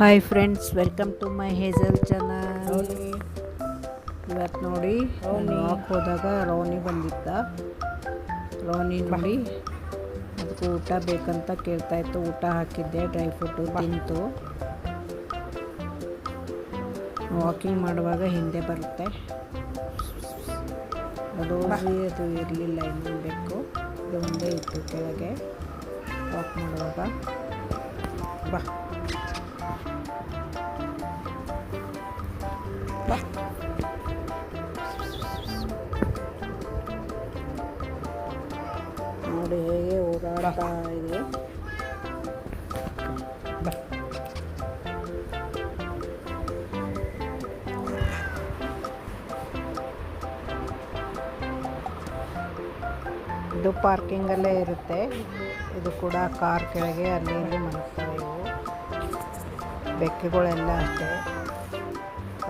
Hi friends, welcome to my Hazel channel. ಇವತ್ತು ನೋಡಿ walk ಹೋದಾಗ ರೋನಿ ಬಂದಿದ್ದ. ರೋನಿ ನೋಡಿ ಅದಕ್ಕೆ ಊಟ ಬೇಕಂತ ಕೇಳ್ತಾಯಿತ್ತು. ಊಟ ಹಾಕಿದ್ದೆ, ಡ್ರೈ ಫ್ರೂಟು ತಿಂತು. ವಾಕಿಂಗ್ ಮಾಡುವಾಗ ಹಿಂದೆ ಬರುತ್ತೆ. ಅದು ಇರಲಿಲ್ಲ, ಇನ್ನೂ ಬೇಕು. ಇದು ಒಂದೇ ಇತ್ತು ಕೆಳಗೆ ವಾಕ್ ಮಾಡುವಾಗ. ಬಾ ನೋಡಿ ಹೇಗೆ ಓಡಾಡ್ತಾ ಇದೆ. ಇದು ಪಾರ್ಕಿಂಗಲ್ಲೇ ಇರುತ್ತೆ. ಇದು ಕೂಡ ಕಾರ್ ಕೆಳಗೆ ಅಲ್ಲಿ ಇಲ್ಲಿ ಮಲಗ್ತವೆ. ಇವು ಬೆಕ್ಕುಗಳೆಲ್ಲ ಅಷ್ಟೇ.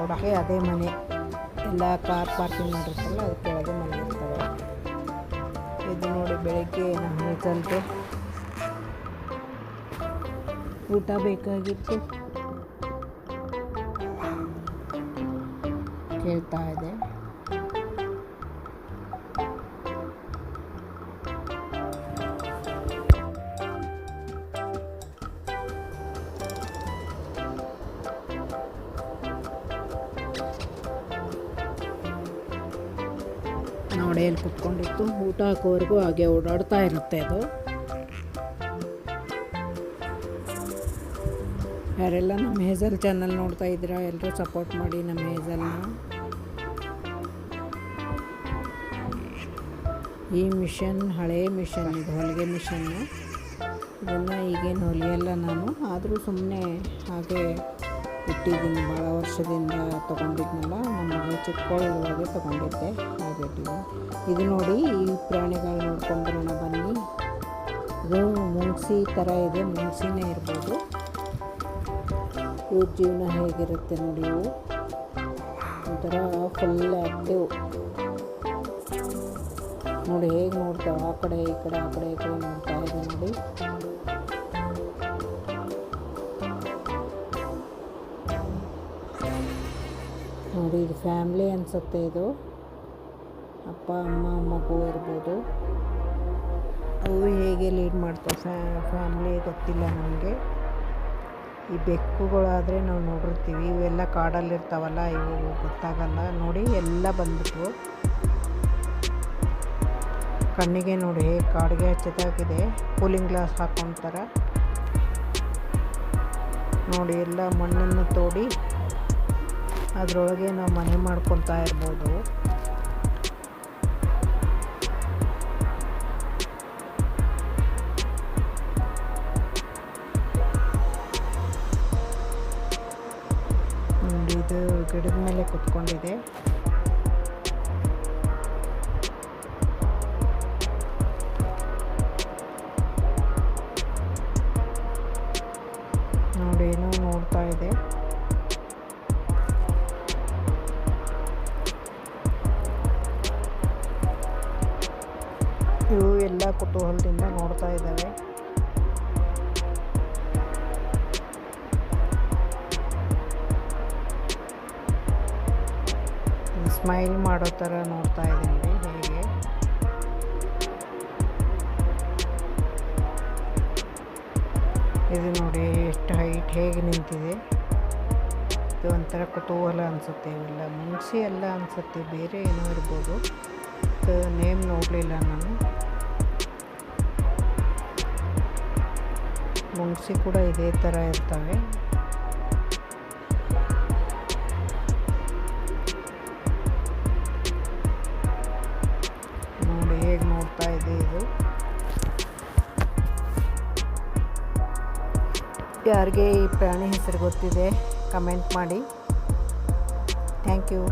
ಅವಕ್ಕೆ ಅದೇ ಮನೆ, ಎಲ್ಲ ಕಾರ್ ಪಾರ್ಕಿಂಗ್ ಮಾಡಿರ್ತಲ್ಲ ಅದು ಕೆಳಗೆ ಮಲಗಿರ್ತವೆ. ಇದು ನೋಡಿ ಬೆಳಗ್ಗೆ ನಮ್ಮ ಹೇಜಲ್ಗೆ ಊಟ ಬೇಕಾಗಿತ್ತು, ಕೇಳ್ತಾ ಇದೆ. ನೋಡಿ ಎಲ್ಲಿ ಕುತ್ಕೊಂಡಿತ್ತು, ಊಟ ಹಾಕೋವರೆಗೂ ಹಾಗೆ ಓಡಾಡ್ತಾ ಇರುತ್ತೆ ಅದು. ಯಾರೆಲ್ಲ ನಮ್ಮ ಹೇಜಲ್ ಚಾನಲ್ ನೋಡ್ತಾ ಇದ್ದೀರಾ, ಎಲ್ಲರೂ ಸಪೋರ್ಟ್ ಮಾಡಿ ನಮ್ಮ ಹೇಜಲ್ನ. ಈ ಮಿಷನ್ ಹಳೆಯ ಮಿಷನ್, ಇದು ಹೊಲಿಗೆ ಮಿಷನ್ನು. ಇದನ್ನು ಈಗೇನು ಹೊಲಿಯಲ್ಲ ನಾನು, ಆದರೂ ಸುಮ್ಮನೆ ಹಾಗೆ ಇಟ್ಟಿದ್ದೀನಿ. ಭಾಳ ವರ್ಷದಿಂದ ತೊಗೊಂಡಿದ್ನಲ್ಲ, ನಮ್ಮ ಮಗಳು ಚಿಕ್ಕವಳಿರುವಾಗೆ ತೊಗೊಂಡಿದ್ದೆ, ಹಾಗೆ ಇಟ್ಟಿದ್ದೀನಿ. ಇದು ನೋಡಿ, ಈ ಪ್ರಾಣಿಗಳು ನೋಡ್ಕೊಂಡು ಬರೋಣ ಬನ್ನಿ. ಇದು ಮುಂಗ್ಸಿ ಥರ ಇದೆ, ಮುಂಗ್ಸಿನೇ ಇರ್ಬೋದು. ಇವ್ರ ಜೀವನ ಹೇಗಿರುತ್ತೆ ನೋಡಿ. ಇವು ಒಂಥರ ಫುಲ್ ಆ್ಯಕ್ಟಿವ್. ನೋಡಿ ಹೇಗೆ ನೋಡ್ತಾವೆ, ಆ ಕಡೆ ಈ ಕಡೆ, ಆ ಕಡೆ ಈ ಕಡೆ ನೋಡ್ತಾ ಇದೆ ನೋಡಿ. ನೋಡಿ ಇದು ಫ್ಯಾಮ್ಲಿ ಅನಿಸುತ್ತೆ. ಇದು ಅಪ್ಪ ಅಮ್ಮ ಮಗು ಇರ್ಬೋದು. ಅವು ಹೇಗೆ ಲೀಡ್ ಮಾಡ್ತಾವೆ ಫ್ಯಾಮ್ಲಿ ಗೊತ್ತಿಲ್ಲ ನಮಗೆ. ಈ ಬೆಕ್ಕುಗಳಾದರೆ ನಾವು ನೋಡಿರ್ತೀವಿ, ಇವೆಲ್ಲ ಕಾಡಲ್ಲಿರ್ತಾವಲ್ಲ, ಇವು ಗೊತ್ತಾಗಲ್ಲ. ನೋಡಿ ಎಲ್ಲ ಬಂದ್ಬಿಟ್ವು ಕಣ್ಣಿಗೆ. ನೋಡಿ ಹೇಗೆ ಕಾಡಿಗೆ ಹಚ್ಚದಾಗಿದೆ, ಕೂಲಿಂಗ್ ಗ್ಲಾಸ್ ಹಾಕ್ಕೊಂತಾರ ನೋಡಿ. ಎಲ್ಲ ಮಣ್ಣನ್ನು ತೋಡಿ ಅದರೊಳಗೆ ನಾವು ಮನೆ ಮಾಡ್ಕೊತಾ ಇರ್ಬೋದು. ನೋಡಿ ಇದು ಗಿಡದ ಮೇಲೆ ಕುತ್ಕೊಂಡಿದೆ. ನೋಡಿ ಏನೋ ನೋಡ್ತಾ ಇದೆ. ಇವು ಎಲ್ಲ ಕುತೂಹಲದಿಂದ ನೋಡ್ತಾ ಇದ್ದಾವೆ. ಸ್ಮೈಲ್ ಮಾಡೋ ಥರ ನೋಡ್ತಾ ಇದೆ ನೋಡಿ ಹೇಗೆ. ಇದು ನೋಡಿ ಎಷ್ಟು ಹೈಟ್ ಹೇಗೆ ನಿಂತಿದೆ. ಇದು ಒಂಥರ ಕುತೂಹಲ ಅನಿಸುತ್ತೆ. ಇವೆಲ್ಲ ಮುಂಗ್ಸಿ ಎಲ್ಲ ಅನಿಸುತ್ತೆ, ಬೇರೆ ಏನೋ ಇರ್ಬೋದು. ನೇಮ್ ನೋಡಲಿಲ್ಲ ನಾನು. ಮುಂಗ್ಸಿ ಕೂಡ ಇದೇ ಥರ ಇರ್ತವೆ. ನೋಡಿ ಹೇಗೆ ನೋಡ್ತಾ ಇದೆ ಇದು. ಯಾರಿಗೆ ಈ ಪ್ರಾಣಿ ಹೆಸರು ಗೊತ್ತಿದೆ ಕಮೆಂಟ್ ಮಾಡಿ. Thank you.